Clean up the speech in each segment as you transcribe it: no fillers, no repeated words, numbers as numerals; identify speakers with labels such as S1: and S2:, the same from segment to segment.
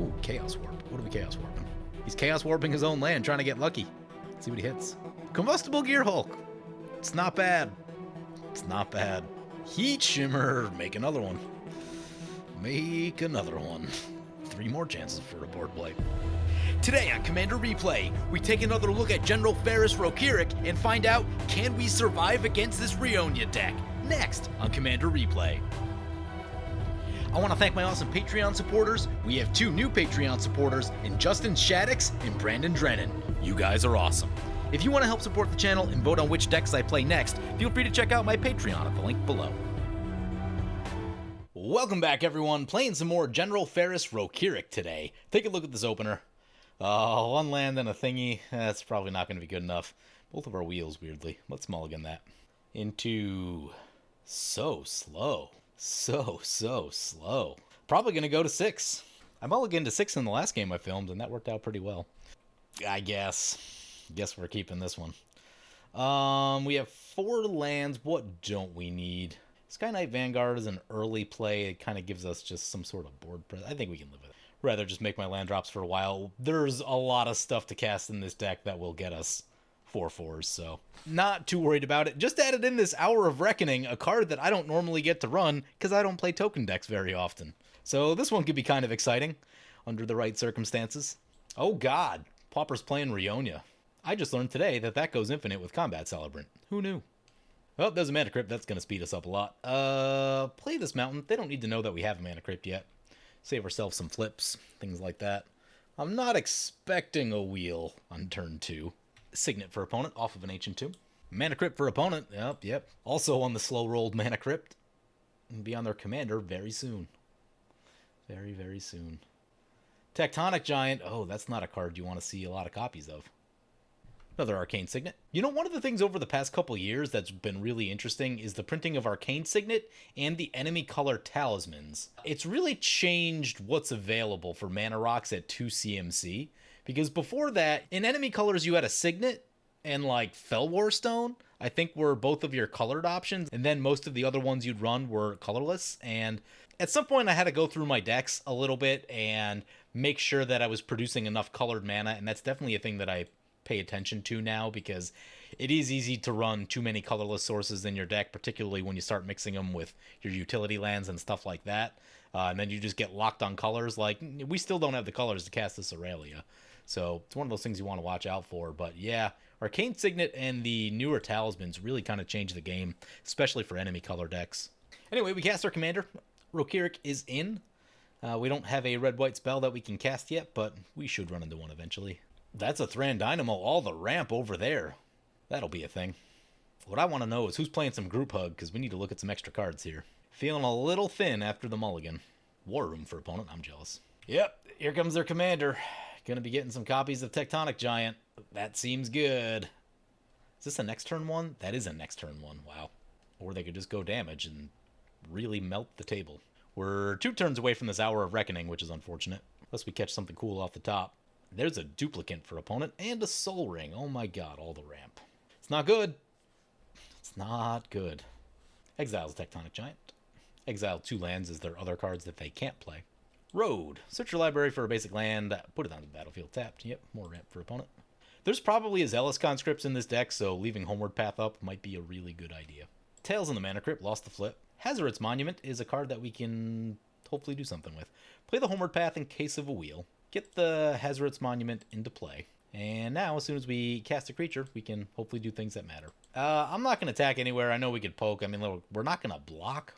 S1: Ooh, Chaos Warp. What are we Chaos Warping? He's Chaos Warping his own land, trying to get lucky. Let's see what he hits. Combustible Gear Hulk. It's not bad. It's not bad. Heat Shimmer. Make another one. Make another one. 3 more chances for a board play. Today on Commander Replay, we take another look at General Ferrous Rokiric and find out, can we survive against this Rionya deck? Next on Commander Replay. I want to thank my awesome Patreon supporters. We have 2 new Patreon supporters in Justin Shaddix and Brandon Drennan. You guys are awesome. If you want to help support the channel and vote on which decks I play next, feel free to check out my Patreon at the link below. Welcome back, everyone. Playing some more General Ferrous Rokiric today. Take a look at this opener. One land and a thingy. That's probably not going to be good enough. Both of our wheels, weirdly. Let's mulligan that. Into... So slow. So slow. Probably going to go to 6. I mulliganed to 6 in the last game I filmed, and that worked out pretty well. I guess we're keeping this one. We have 4 lands. What don't we need? Sky Knight Vanguard is an early play. It kind of gives us just some sort of board presence. I think we can live with it. Rather just make my land drops for a while. There's a lot of stuff to cast in this deck that will get us 4/4s, so not too worried about it. Just added in this Hour of Reckoning, a card that I don't normally get to run because I don't play token decks very often. So this one could be kind of exciting under the right circumstances. Oh god, Pauper's playing Rionya. I just learned today that that goes infinite with Combat Celebrant. Who knew? Oh, there's a Mana Crypt. That's going to speed us up a lot. Play this Mountain. They don't need to know that we have a Mana Crypt yet. Save ourselves some flips, things like that. I'm not expecting a wheel on turn 2. Signet for opponent, off of an Ancient Tomb. Mana Crypt for opponent, yep. Also on the slow-rolled Mana Crypt. And be on their commander very soon. Very soon. Tectonic Giant, oh, that's not a card you want to see a lot of copies of. Another Arcane Signet. You know, one of the things over the past couple years that's been really interesting is the printing of Arcane Signet and the enemy color talismans. It's really changed what's available for mana rocks at 2 CMC, because before that, in enemy colors you had a Signet and like Fellwar Stone, I think were both of your colored options, and then most of the other ones you'd run were colorless, and at some point I had to go through my decks a little bit and make sure that I was producing enough colored mana, and that's definitely a thing that I pay attention to now, because it is easy to run too many colorless sources in your deck, particularly when you start mixing them with your utility lands and stuff like that, and then you just get locked on colors. Like, we still don't have the colors to cast this Aurelia, so it's one of those things you want to watch out for. But yeah, Arcane Signet and the newer talismans really kind of changed the game, especially for enemy color decks. Anyway, we cast our commander. Rokiric is in. We don't have a red-white spell that we can cast yet, but we should run into one eventually. That's a Thran Dynamo, all the ramp over there. That'll be a thing. What I want to know is who's playing some group hug, because we need to look at some extra cards here. Feeling a little thin after the mulligan. War Room for opponent, I'm jealous. Yep, here comes their commander. Gonna be getting some copies of Tectonic Giant. That seems good. Is this a next turn one? That is a next turn one, wow. Or they could just go damage and really melt the table. We're 2 turns away from this Hour of Reckoning, which is unfortunate. Unless we catch something cool off the top. There's a duplicate for opponent and a Soul Ring. Oh my god, all the ramp. It's not good. It's not good. Exiles Tectonic Giant. Exile 2 lands as their other cards that they can't play. Road. Search your library for a basic land. Put it on the battlefield tapped. Yep, more ramp for opponent. There's probably a Zealous Conscripts in this deck, so leaving Homeward Path up might be a really good idea. Tails in the Mana Crypt. Lost the flip. Hazoret's Monument is a card that we can hopefully do something with. Play the Homeward Path in case of a wheel. Get the Hazoret's Monument into play. And now, as soon as we cast a creature, we can hopefully do things that matter. I'm not going to attack anywhere. I know we could poke. I mean, look, we're not going to block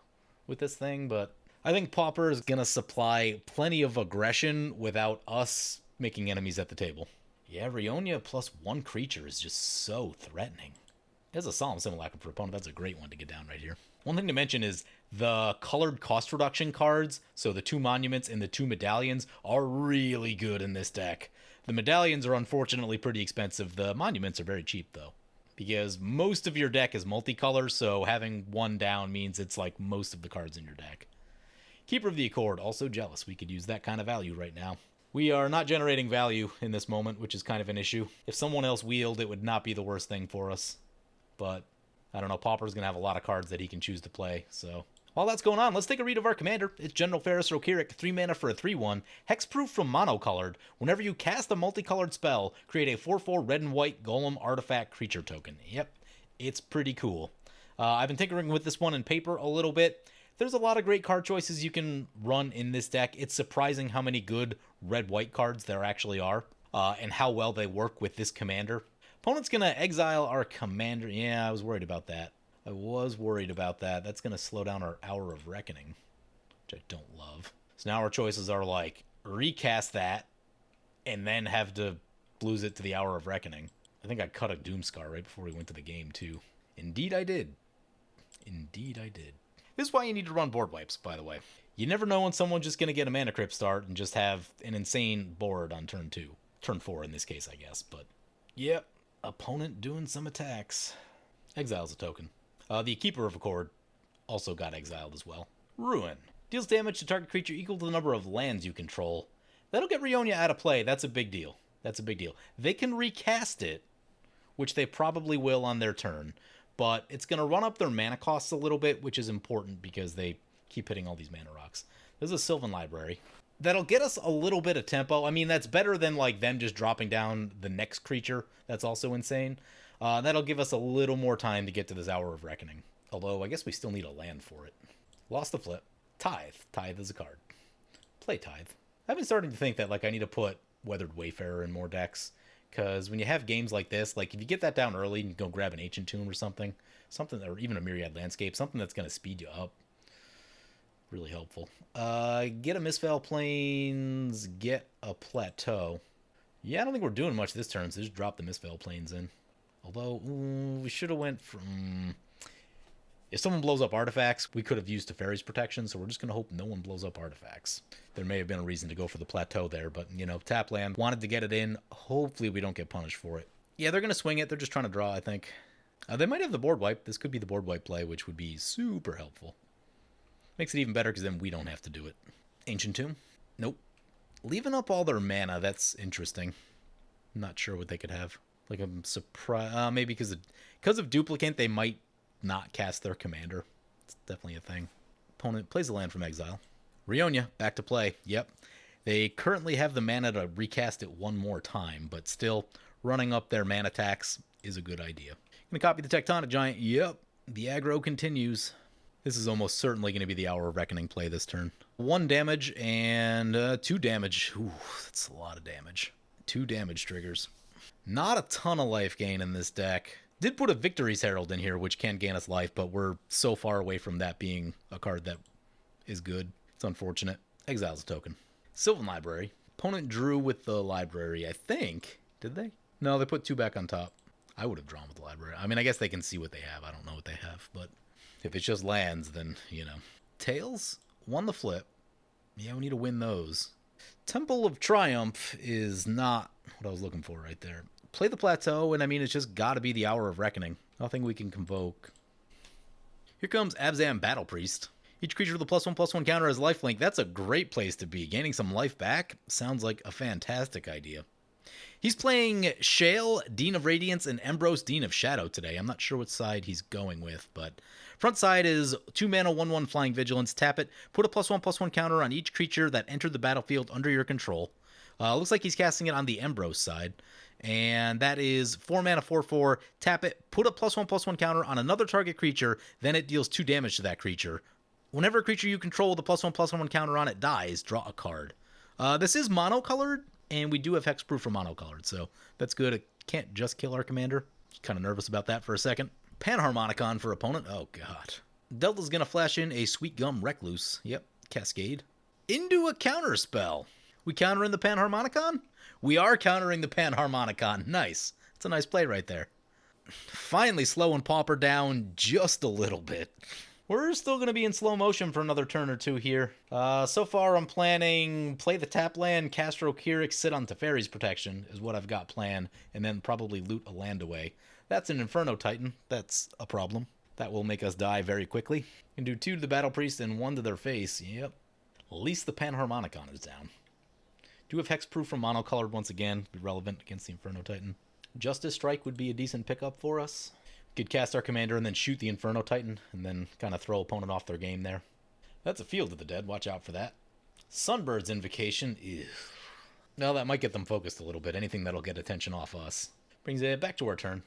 S1: with this thing, but I think Pauper is going to supply plenty of aggression without us making enemies at the table. Yeah, Rionya plus 1 creature is just so threatening. There's a Solemn Simulacrum for opponent. That's a great one to get down right here. One thing to mention is the colored cost reduction cards, so the 2 monuments and the 2 medallions, are really good in this deck. The medallions are unfortunately pretty expensive. The monuments are very cheap, though, because most of your deck is multicolor, so having 1 down means it's like most of the cards in your deck. Keeper of the Accord, also jealous. We could use that kind of value right now. We are not generating value in this moment, which is kind of an issue. If someone else wheeled, it would not be the worst thing for us. But I don't know, Pauper's going to have a lot of cards that he can choose to play, so While that's going on, let's take a read of our commander. It's General Ferrous Rokiric, 3 mana for a 3/1, hexproof from monocolored. Whenever you cast a multicolored spell, create a 4/4 red and white golem artifact creature token. Yep, it's pretty cool. I've been tinkering with this one in paper a little bit. There's a lot of great card choices you can run in this deck. It's surprising how many good red-white cards there actually are, and how well they work with this commander. Opponent's going to exile our commander. Yeah, I was worried about that. That's going to slow down our Hour of Reckoning, which I don't love. So now our choices are like recast that and then have to lose it to the Hour of Reckoning. I think I cut a Doomscar right before we went to the game, too. Indeed I did. This is why you need to run board wipes, by the way. You never know when someone's just going to get a mana crypt start and just have an insane board on turn 2. Turn 4 in this case, I guess. But, yep. Opponent doing some attacks. Exiles a token. The Keeper of Accord also got exiled as well. Ruin. Deals damage to target creature equal to the number of lands you control. That'll get Rionya out of play. That's a big deal. They can recast it, which they probably will on their turn. But it's going to run up their mana costs a little bit, which is important because they keep hitting all these mana rocks. There's a Sylvan Library. That'll get us a little bit of tempo. I mean, that's better than like them just dropping down the next creature. That's also insane. That'll give us a little more time to get to this Hour of Reckoning. Although, I guess we still need a land for it. Lost the flip. Tithe. Tithe is a card. Play Tithe. I've been starting to think that like I need to put Weathered Wayfarer in more decks. Because when you have games like this, like if you get that down early and go grab an Ancient Tomb or something, or even a Myriad Landscape, something that's going to speed you up. Really helpful. Get a Misfell Plains, get a Plateau. Yeah, I don't think we're doing much this turn, so just drop the Misfell Plains in. Although, we should have went from... If someone blows up artifacts, we could have used Teferi's Protection, so we're just going to hope no one blows up artifacts. There may have been a reason to go for the Plateau there, but, you know, tap land, wanted to get it in. Hopefully we don't get punished for it. Yeah, they're going to swing it. They're just trying to draw, I think. They might have the board wipe. This could be the board wipe play, which would be super helpful. Makes it even better because then we don't have to do it. Ancient Tomb? Nope. Leaving up all their mana, that's interesting. Not sure what they could have. Like, I'm surprised. Maybe because of Duplicant, they might not cast their commander. It's definitely a thing. Opponent plays a land from exile. Rionya, back to play. Yep. They currently have the mana to recast it one more time, but still, running up their mana tax is a good idea. Gonna copy the Tectonic Giant. Yep. The aggro continues. This is almost certainly going to be the Hour of Reckoning play this turn. 1 damage and 2 damage. Ooh, that's a lot of damage. 2 damage triggers. Not a ton of life gain in this deck. Did put a Victory's Herald in here, which can gain us life, but we're so far away from that being a card that is good. It's unfortunate. Exiles a token. Sylvan Library. Opponent drew with the library, I think. Did they? No, they put 2 back on top. I would have drawn with the library. I mean, I guess they can see what they have. I don't know what they have, but if it's just lands, then, you know. Tails won the flip. Yeah, we need to win those. Temple of Triumph is not what I was looking for right there. Play the Plateau, and I mean, it's just got to be the Hour of Reckoning. Nothing we can convoke. Here comes Abzan Battle Priest. Each creature with a +1/+1 counter has lifelink. That's a great place to be. Gaining some life back sounds like a fantastic idea. He's playing Shaile, Dean of Radiance, and Embrose, Dean of Shadow today. I'm not sure what side he's going with, but front side is 2 mana, 1/1 Flying Vigilance. Tap it. Put a +1/+1 counter on each creature that entered the battlefield under your control. Looks like he's casting it on the Embrose side. And that is 4 mana, 4/4. Tap it. Put a +1/+1 counter on another target creature. Then it deals 2 damage to that creature. Whenever a creature you control with a +1/+1 counter on it dies, draw a card. This is monocolored, and we do have hexproof for monocolored, so that's good. It can't just kill our commander. Kind of nervous about that for a second. Panharmonicon for opponent. Oh, God. Delta's going to flash in a Sweet Gum Recluse. Yep, Cascade. Into a counter spell. We countering the Panharmonicon? We are countering the Panharmonicon. Nice. That's a nice play right there. Finally slowing Pauper down just a little bit. We're still going to be in slow motion for another turn or two here. So far, I'm planning play the tap land, cast Rokiric, sit on Teferi's Protection is what I've got planned, and then probably loot a land away. That's an Inferno Titan. That's a problem. That will make us die very quickly. Can do 2 to the Battle Priest and 1 to their face. Yep. At least the Panharmonicon is down. Do have hexproof from monocolored once again. Be relevant against the Inferno Titan. Justice Strike would be a decent pickup for us. Could cast our commander and then shoot the Inferno Titan, and then kind of throw opponent off their game there. That's a Field of the Dead. Watch out for that. Sunbird's Invocation. Ew. Well, that might get them focused a little bit. Anything that'll get attention off us. Brings it back to our turn.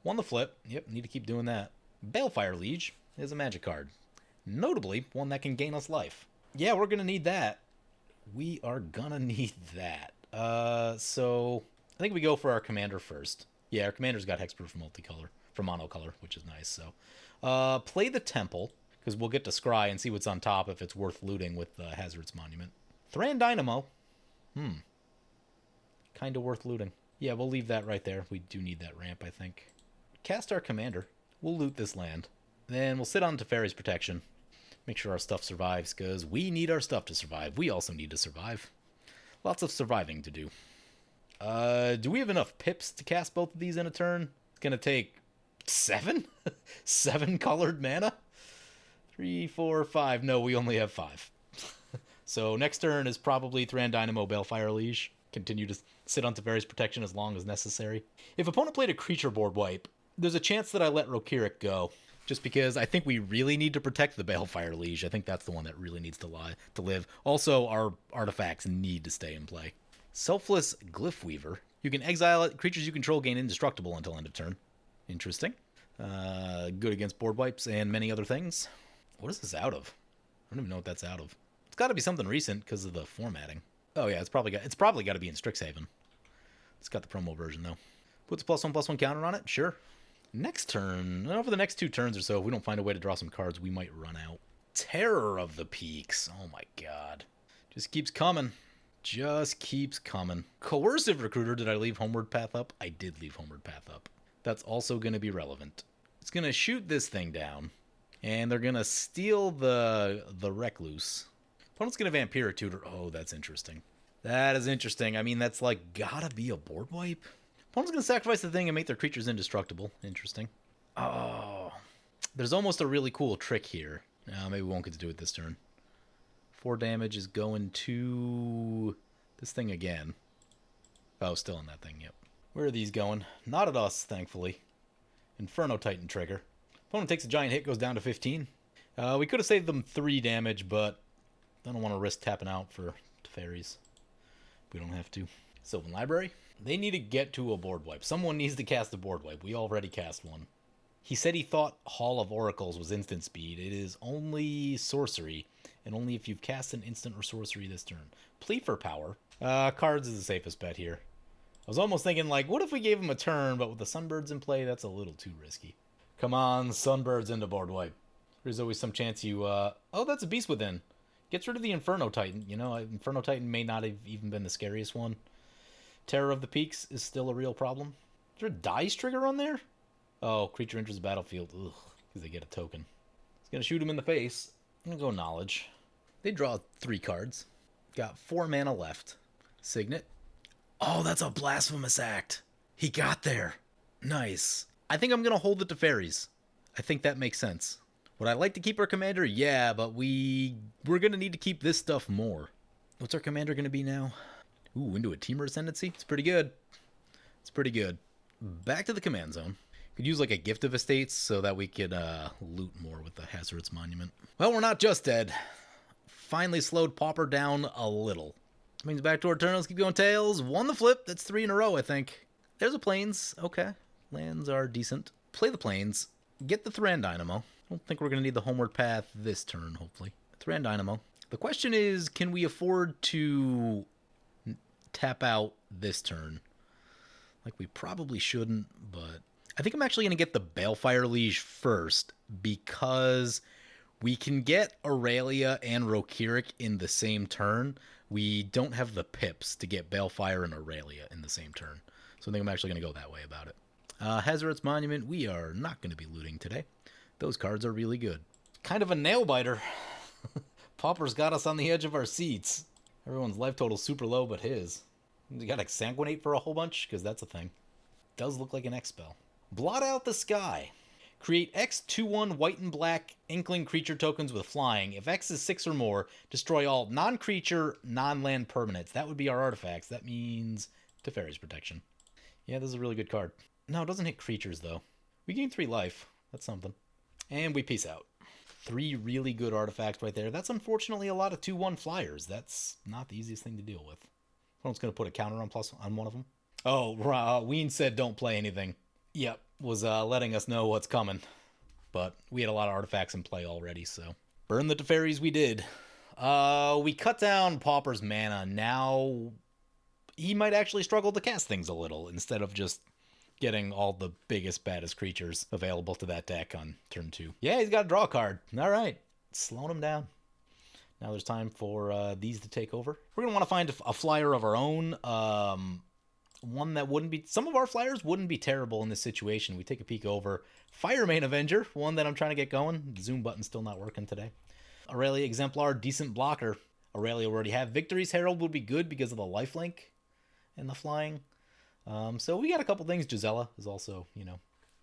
S1: Won the flip. Yep, need to keep doing that. Balefire Liege is a magic card. Notably, one that can gain us life. Yeah, we're going to need that. We are going to need that. So I think we go for our commander first. Yeah, our commander's got hexproof for monocolor, which is nice. So play the Temple, because we'll get to scry and see what's on top if it's worth looting with Hazard's Monument. Thran Dynamo. Kind of worth looting. Yeah, we'll leave that right there. We do need that ramp, I think. Cast our commander. We'll loot this land. Then we'll sit on Teferi's Protection. Make sure our stuff survives, because we need our stuff to survive. We also need to survive. Lots of surviving to do. Do we have enough pips to cast both of these in a turn? It's going to take 7? 7 colored mana? 3, 4, 5. No, we only have 5. So next turn is probably Thran Dynamo Balefire Liege. Continue to sit on Teferi's Protection as long as necessary. If opponent played a creature board wipe, there's a chance that I let Rokiric go. Just because I think we really need to protect the Balefire Liege. I think that's the one that really needs to live. Also, our artifacts need to stay in play. Selfless Glyph Weaver. You can exile it. Creatures you control gain indestructible until end of turn. Interesting. Good against board wipes and many other things. What is this out of? I don't even know what that's out of. It's got to be something recent because of the formatting. Oh yeah, it's probably got to be in Strixhaven. It's got the promo version though. Puts a +1/+1 counter on it. Sure. Next turn, over the next 2 turns or so, if we don't find a way to draw some cards, we might run out. Terror of the Peaks. Oh my god. Just keeps coming. Just keeps coming. Coercive Recruiter. Did I leave Homeward Path up? I did leave Homeward Path up. That's also going to be relevant. It's going to shoot this thing down, and they're going to steal the Recluse. Opponent's going to Vampiric Tutor. Oh, that's interesting. That is interesting. I mean, that's like gotta be a board wipe. Opponent's going to sacrifice the thing and make their creatures indestructible. Interesting. Oh. There's almost a really cool trick here. Maybe we won't get to do it this turn. 4 damage is going to this thing again. Oh, still on that thing, yep. Where are these going? Not at us, thankfully. Inferno Titan trigger. Opponent takes a giant hit, goes down to 15. We could have saved them 3 damage, but I don't want to risk tapping out for Teferi's. We don't have to. Sylvan Library. They need to get to a board wipe. Someone needs to cast a board wipe. We already cast one. He said he thought Hall of Oracles was instant speed. It is only sorcery, and only if you've cast an instant or sorcery this turn. Plea for power. Cards is the safest bet here. I was almost thinking, like, what if we gave him a turn, but with the Sunbirds in play, that's a little too risky. Come on, Sunbirds into board wipe. There's always some chance you, oh, that's a Beast Within. Gets rid of the Inferno Titan. You know, Inferno Titan may not have even been the scariest one. Terror of the Peaks is still a real problem. Is there a dice trigger on there? Oh, creature enters the battlefield. Ugh, because they get a token. It's going to shoot him in the face. I'm going to go Knowledge. They draw 3 cards. Got 4 mana left. Signet. Oh, that's a Blasphemous Act. He got there. Nice. I think I'm going to hold it to Fairies. I think that makes sense. Would I like to keep our commander? Yeah, but we're going to need to keep this stuff more. What's our commander going to be now? Ooh, into a Teamer Ascendancy? It's pretty good. It's pretty good. Back to the command zone. Could use like a Gift of Estates so that we could loot more with the Hazard's Monument. Well, we're not just dead. Finally slowed Pauper down a little. Means back to our turn. Let's keep going. Tails. Won the flip. That's 3 in a row, I think. There's a Plains. Okay. Lands are decent. Play the Plains. Get the Thran Dynamo. I don't think we're going to need the Homeward Path this turn, hopefully. Thran Dynamo. The question is, can we afford to tap out this turn? Like, we probably shouldn't, but I think I'm actually going to get the Balefire Liege first because we can get Aurelia and Rokiric in the same turn. We don't have the pips to get Balefire and Aurelia in the same turn. So I think I'm actually going to go that way about it. Hazard's Monument, we are not going to be looting today. Those cards are really good. Kind of a nail-biter. Pauper's got us on the edge of our seats. Everyone's life total's super low but his. You got to Sanguinate for a whole bunch? Because that's a thing. Does look like an X spell. Blot Out the Sky. Create X 2/1 white and black Inkling creature tokens with flying. If X is 6 or more, destroy all non-creature, non-land permanents. That would be our artifacts. That means Teferi's Protection. Yeah, this is a really good card. No, it doesn't hit creatures, though. We gain 3 life. That's something. And we peace out. 3 really good artifacts right there. That's unfortunately a lot of 2/1 flyers. That's not the easiest thing to deal with. Opponent's going to put a counter on one of them. Oh, Ween said don't play anything. Yep, was letting us know what's coming. But we had a lot of artifacts in play already, so. Burn the Teferis we did. We cut down Pauper's mana. Now he might actually struggle to cast things a little instead of just getting all the biggest, baddest creatures available to that deck on turn 2. Yeah, he's got to draw a card. All right. Slowing him down. Now there's time for these to take over. We're going to want to find a flyer of our own. One that wouldn't be... Some of our flyers wouldn't be terrible in this situation. We take a peek over. Firemane Avenger, one that I'm trying to get going. Zoom button's still not working today. Aurelia Exemplar, decent blocker. Aurelia we already have. Victory's Herald would be good because of the lifelink and the flying. So we got a couple things. Gisela is also,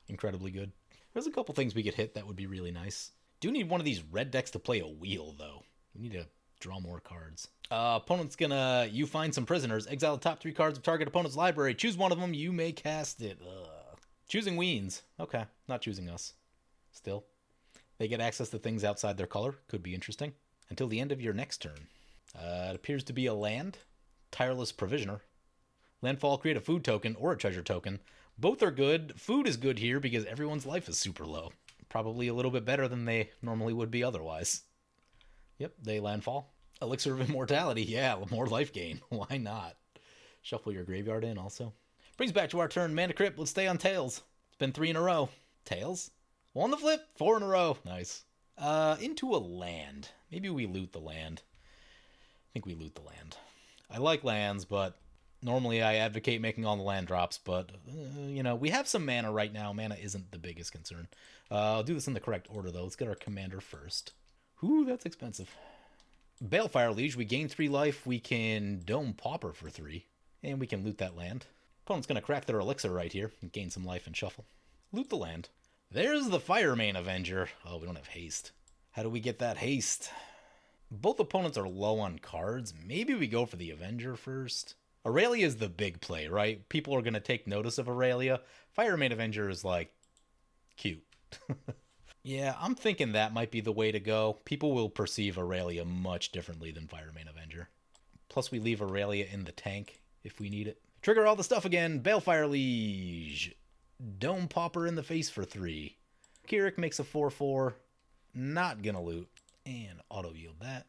S1: incredibly good. There's a couple things we could hit that would be really nice. Do need one of these red decks to play a wheel, though. We need to draw more cards. Opponent's gonna... You find some prisoners. Exile the top 3 cards of target opponent's library. Choose one of them. You may cast it. Choosing Weens. Okay, not choosing us. Still. They get access to things outside their color. Could be interesting. Until the end of your next turn. It appears to be a land. Tireless Provisioner. Landfall, create a food token or a treasure token. Both are good. Food is good here because everyone's life is super low. Probably a little bit better than they normally would be otherwise. Yep, they landfall. Elixir of Immortality. Yeah, more life gain. Why not? Shuffle your graveyard in also. Brings back to our turn. Mana Crypt. Let's stay on Tails. It's been 3 in a row. Tails? On the flip. 4 in a row. Nice. Into a land. Maybe we loot the land. I think we loot the land. I like lands, but... Normally, I advocate making all the land drops, but, we have some mana right now. Mana isn't the biggest concern. I'll do this in the correct order, though. Let's get our commander first. Ooh, that's expensive. Balefire Liege, we gain 3 life. We can Dome Pauper for 3, and we can loot that land. Opponent's going to crack their elixir right here and gain some life and shuffle. Loot the land. There's the Firemane Avenger. Oh, we don't have haste. How do we get that haste? Both opponents are low on cards. Maybe we go for the Avenger first. Aurelia is the big play, right? People are going to take notice of Aurelia. Firemane Avenger is, cute. Yeah, I'm thinking that might be the way to go. People will perceive Aurelia much differently than Firemane Avenger. Plus, we leave Aurelia in the tank if we need it. Trigger all the stuff again. Balefire Liege. Dome Pauper in the face for 3. Rokiric makes a 4/4. Not going to loot. And auto-yield that.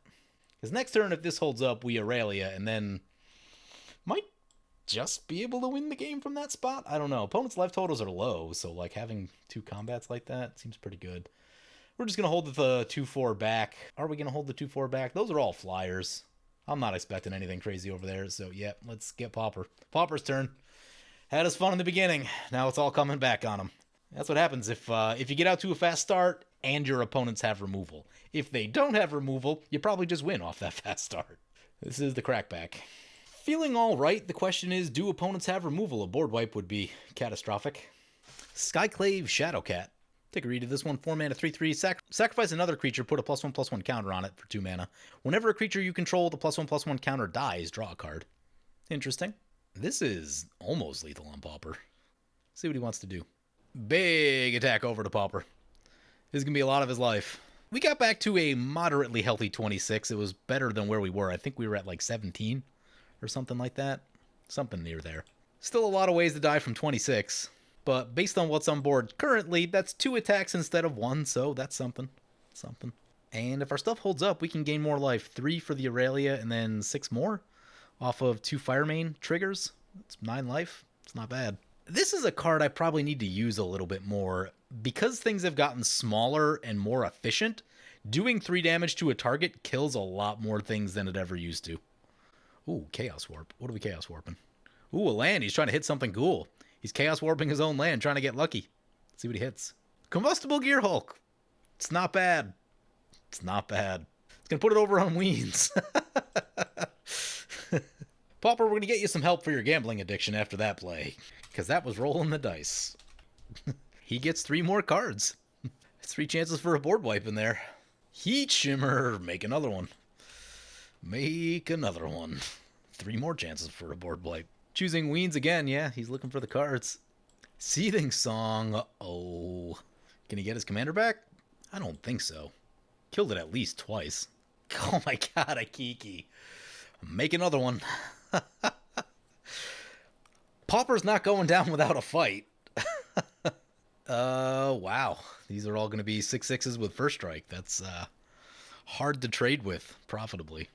S1: Because next turn, if this holds up, we Aurelia, and then... Might just be able to win the game from that spot. I don't know. Opponent's life totals are low, so having 2 combats like that seems pretty good. We're just going to hold the 2/4 back. Are we going to hold the 2/4 back? Those are all flyers. I'm not expecting anything crazy over there, so yeah, let's get Pauper. Pauper's turn. Had us fun in the beginning. Now it's all coming back on him. That's what happens if you get out to a fast start and your opponents have removal. If they don't have removal, you probably just win off that fast start. This is the crackback. Feeling all right. The question is, do opponents have removal? A board wipe would be catastrophic. Skyclave Shadowcat. Take a read of this one. 4 mana, 3/3. Sacrifice another creature. Put a +1/+1 counter on it for 2 mana. Whenever a creature you control with a +1/+1 counter dies, draw a card. Interesting. This is almost lethal on Pauper. See what he wants to do. Big attack over to Pauper. This is going to be a lot of his life. We got back to a moderately healthy 26. It was better than where we were. I think we were at 17. Or something like that. Something near there. Still a lot of ways to die from 26. But based on what's on board currently, that's 2 attacks instead of 1. So that's something. And if our stuff holds up, we can gain more life. 3 for the Aurelia and then 6 more. Off of 2 Firemane triggers. That's 9 life. It's not bad. This is a card I probably need to use a little bit more. Because things have gotten smaller and more efficient, doing 3 damage to a target kills a lot more things than it ever used to. Ooh, Chaos Warp. What are we Chaos Warping? Ooh, a land. He's trying to hit something cool. He's Chaos Warping his own land, trying to get lucky. Let's see what he hits. Combustible Gear Hulk. It's not bad. It's not bad. It's going to put it over on Weens. Pauper, we're going to get you some help for your gambling addiction after that play. Because that was rolling the dice. He gets 3 more cards. 3 chances for a board wipe in there. Heat Shimmer. Make another one. Make another one. 3 more chances for a board wipe. Choosing Weens again, yeah, he's looking for the cards. Seething Song. Oh. Can he get his commander back? I don't think so. Killed it at least twice. Oh my god, a Kiki. Make another one. Pauper's not going down without a fight. Wow. These are all going to be 6/6s with first strike. That's hard to trade with profitably.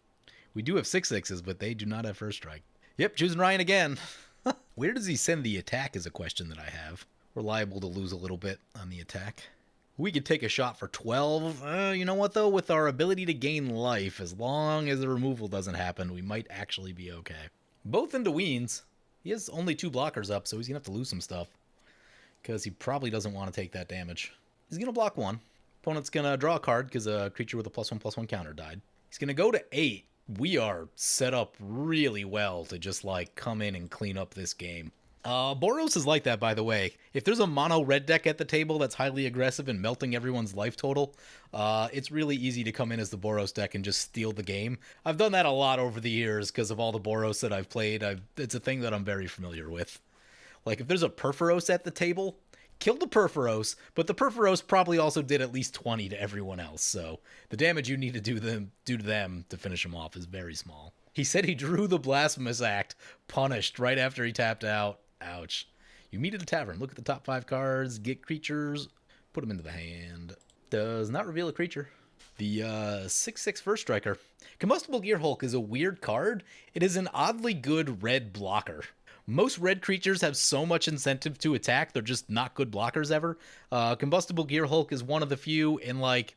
S1: We do have 6/6s, but they do not have first strike. Yep, choosing Ryan again. Where does he send the attack is a question that I have. We're liable to lose a little bit on the attack. We could take a shot for 12. You know what, though? With our ability to gain life, as long as the removal doesn't happen, we might actually be okay. Both into Weens. He has only 2 blockers up, so he's going to have to lose some stuff. Because he probably doesn't want to take that damage. He's going to block 1. Opponent's going to draw a card because a creature with a +1/+1 counter died. He's going to go to 8. We are set up really well to just, like, come in and clean up this game. Boros is like that, by the way. If there's a mono red deck at the table that's highly aggressive and melting everyone's life total, it's really easy to come in as the Boros deck and just steal the game. I've done that a lot over the years because of all the Boros that I've played. It's a thing that I'm very familiar with. Like, if there's a Perforos at the table, kill the Perforos, but the Perforos probably also did at least 20 to everyone else, so the damage you need to do to them to finish them off is very small. He said he drew the Blasphemous Act, punished right after he tapped out. Ouch. You meet at a tavern, look at the top 5 cards, get creatures, put them into the hand. Does not reveal a creature. The 6/6 first striker. Combustible Gear Hulk is a weird card. It is an oddly good red blocker. Most red creatures have so much incentive to attack, they're just not good blockers ever. Combustible Gear Hulk is one of the few in, like,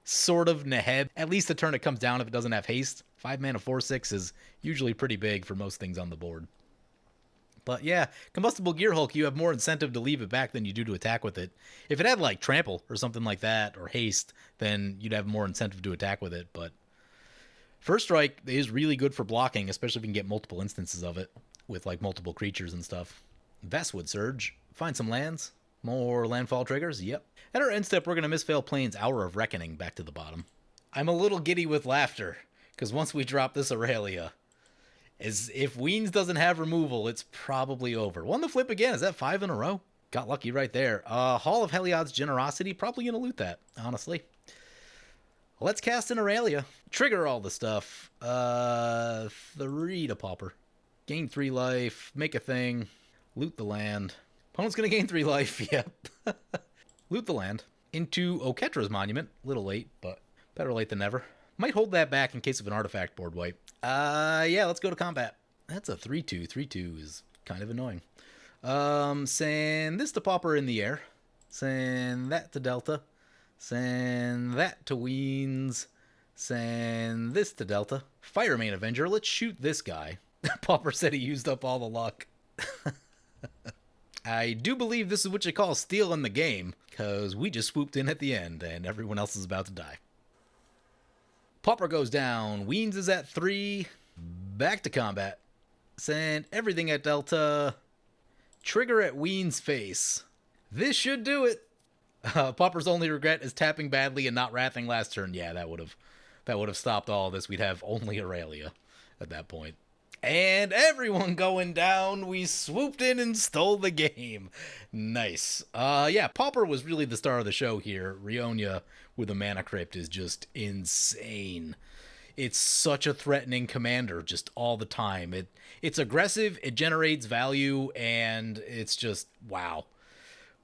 S1: sort of Neheb. At least the turn it comes down if it doesn't have haste. 5 mana 4/6 is usually pretty big for most things on the board. But yeah, Combustible Gear Hulk, you have more incentive to leave it back than you do to attack with it. If it had, like, Trample or something like that, or Haste, then you'd have more incentive to attack with it. But First Strike is really good for blocking, especially if you can get multiple instances of it with, like, multiple creatures and stuff. Vestwood Surge. Find some lands. More landfall triggers. Yep. At our end step, we're going to misfail Plains Hour of Reckoning back to the bottom. I'm a little giddy with laughter, because once we drop this Aurelia, as if Weens doesn't have removal, it's probably over. Won the flip again. Is that 5 in a row? Got lucky right there. Hall of Heliod's Generosity. Probably going to loot that, honestly. Let's cast an Aurelia. Trigger all the stuff. 3 to Pauper. Gain 3 life. Make a thing. Loot the land. Opponent's going to gain 3 life. Yep. Loot the land. Into Oketra's Monument. Little late, but better late than never. Might hold that back in case of an artifact board wipe. Yeah, let's go to combat. That's a 3/2. 3/2 is kind of annoying. Send this to Pauper in the air. Send that to Delta. Send that to Weens. Send this to Delta. Firemane Avenger. Let's shoot this guy. Pauper said he used up all the luck. I do believe this is what you call stealing the game, because we just swooped in at the end and everyone else is about to die. Pauper goes down. Weens is at 3. Back to combat. Send everything at Delta. Trigger at Weens' face. This should do it. Pauper's only regret is tapping badly and not wrathing last turn. Yeah, that would have stopped all this. We'd have only Aurelia at that point. And everyone going down. We swooped in and stole the game. Nice. Yeah, Pauper was really the star of the show here. Rionya with a mana crypt is just insane. It's such a threatening commander just all the time. It's aggressive, it generates value, and it's just wow.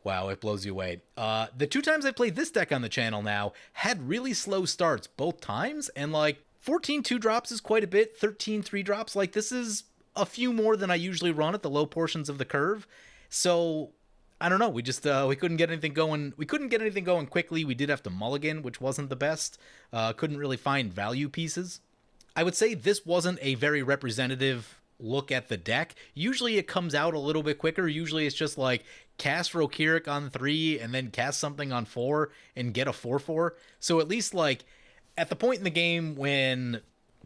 S1: Wow, it blows you away. The 2 times I played this deck on the channel now had really slow starts both times, and like 14 2-drops is quite a bit, 13 3-drops. Like, this is a few more than I usually run at the low portions of the curve. So I don't know. We just we couldn't get anything going. We couldn't get anything going quickly. We did have to mulligan, which wasn't the best. Couldn't really find value pieces. I would say this wasn't a very representative look at the deck. Usually it comes out a little bit quicker. Usually it's just like cast Rokiric on 3 and then cast something on 4 and get a 4/4. So at least, like, at the point in the game when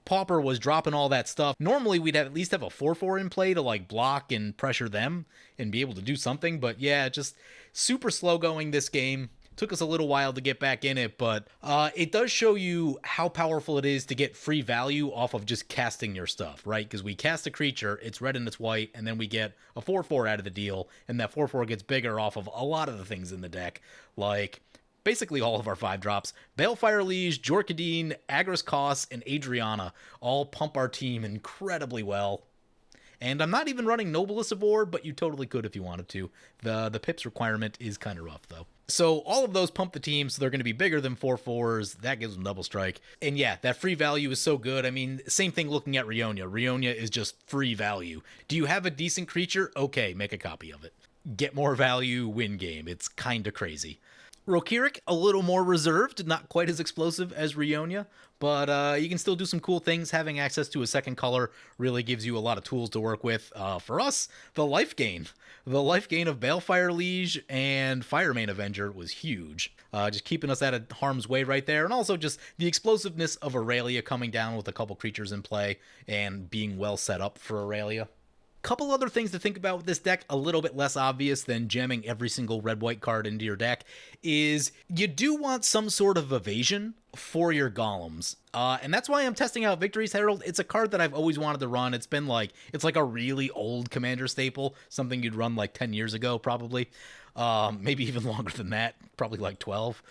S1: Pauper was dropping all that stuff, normally we'd at least have a 4/4 in play to, like, block and pressure them and be able to do something. But yeah, just super slow going this game. Took us a little while to get back in it, but it does show you how powerful it is to get free value off of just casting your stuff, right? Because we cast a creature, it's red and it's white, and then we get a 4/4 out of the deal, and that 4/4 gets bigger off of a lot of the things in the deck, like basically all of our 5-drops. Balefire Liege, Jorkadine, Agris Kos, and Adriana all pump our team incredibly well. And I'm not even running Noblest of War, but you totally could if you wanted to. The pips requirement is kind of rough, though. So all of those pump the team, so they're going to be bigger than 4/4s. That gives them double strike. And yeah, that free value is so good. I mean, same thing looking at Rionya. Rionya is just free value. Do you have a decent creature? Okay, make a copy of it. Get more value, win game. It's kind of crazy. Rokiric, a little more reserved, not quite as explosive as Rionya, but you can still do some cool things. Having access to a second color really gives you a lot of tools to work with. For us, the life gain. The life gain of Balefire Liege and Firemane Avenger was huge. Just keeping us out of harm's way right there, and also just the explosiveness of Aurelia coming down with a couple creatures in play and being well set up for Aurelia. Couple other things to think about with this deck, a little bit less obvious than jamming every single red-white card into your deck, is you do want some sort of evasion for your golems. And that's why I'm testing out Victory's Herald. It's a card that I've always wanted to run. It's like a really old commander staple, something you'd run like 10 years ago, probably. Maybe even longer than that, probably like 12.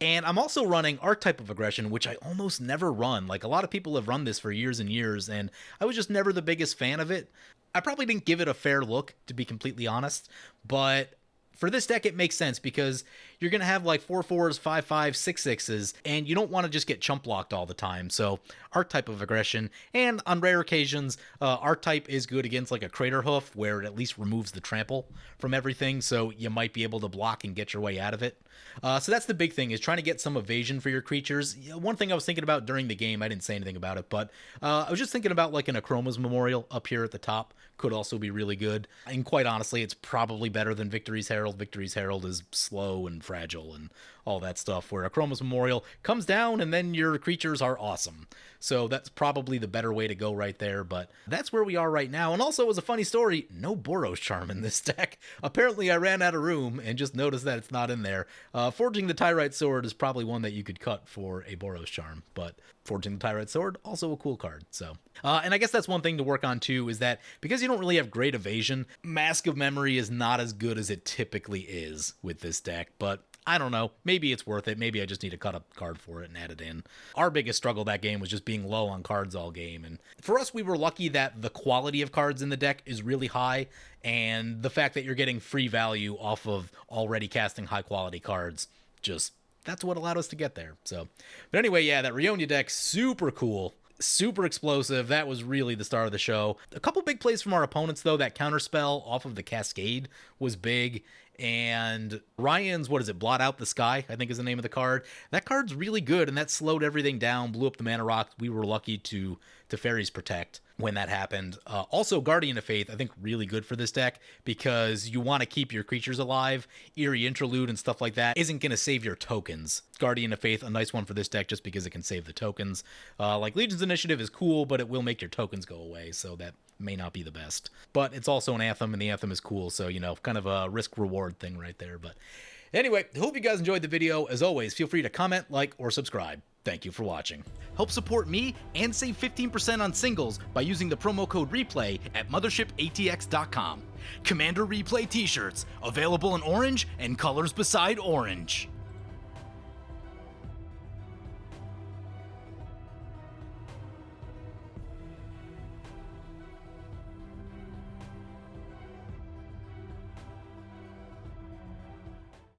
S1: And I'm also running Archetype of Aggression, which I almost never run. Like, a lot of people have run this for years and years, and I was just never the biggest fan of it. I probably didn't give it a fair look, to be completely honest, but for this deck, it makes sense because you're going to have like 4/4s, 5/5s, 6/6s, and you don't want to just get chump blocked all the time. So Archetype of Aggression, and on rare occasions, Archetype is good against like a Crater Hoof, where it at least removes the trample from everything, so you might be able to block and get your way out of it. So that's the big thing, is trying to get some evasion for your creatures. One thing I was thinking about during the game, I didn't say anything about it, but I was just thinking about like an Achroma's Memorial up here at the top. Could also be really good. And quite honestly, it's probably better than Victory's Herald. Victory's Herald is slow and fragile and all that stuff, where Achroma's Memorial comes down and then your creatures are awesome. So that's probably the better way to go right there, but that's where we are right now. And also, as a funny story, no Boros Charm in this deck. Apparently I ran out of room and just noticed that it's not in there. Forging the Tyrite Sword is probably one that you could cut for a Boros Charm, but Forging the Tyrite Sword, also a cool card. So, and I guess that's one thing to work on too, is that because you don't really have great evasion, Mask of Memory is not as good as it typically is with this deck, but I don't know. Maybe it's worth it. Maybe I just need to cut a card for it and add it in. Our biggest struggle that game was just being low on cards all game. And for us, we were lucky that the quality of cards in the deck is really high. And the fact that you're getting free value off of already casting high quality cards, just that's what allowed us to get there. So, but anyway, yeah, that Rionya deck, super cool. Super explosive. That was really the star of the show. A couple big plays from our opponents, though. That counterspell off of the Cascade was big. And Ryan's, what is it, Blot Out the Sky, I think is the name of the card. That card's really good, and that slowed everything down, blew up the mana rock. We were lucky to Fairies Protect when that happened. Also, Guardian of Faith, I think really good for this deck, because you want to keep your creatures alive. Eerie Interlude and stuff like that isn't going to save your tokens. Guardian of Faith, a nice one for this deck just because it can save the tokens. Like Legion's Initiative is cool, but it will make your tokens go away, so that may not be the best. But it's also an Anthem, and the Anthem is cool, so, you know, kind of a risk-reward thing right there. But anyway, hope you guys enjoyed the video. As always, feel free to comment, like, or subscribe. Thank you for watching. Help support me and save 15% on singles by using the promo code REPLAY at mothershipaTX.com. Commander Replay t-shirts, available in orange and colors beside orange.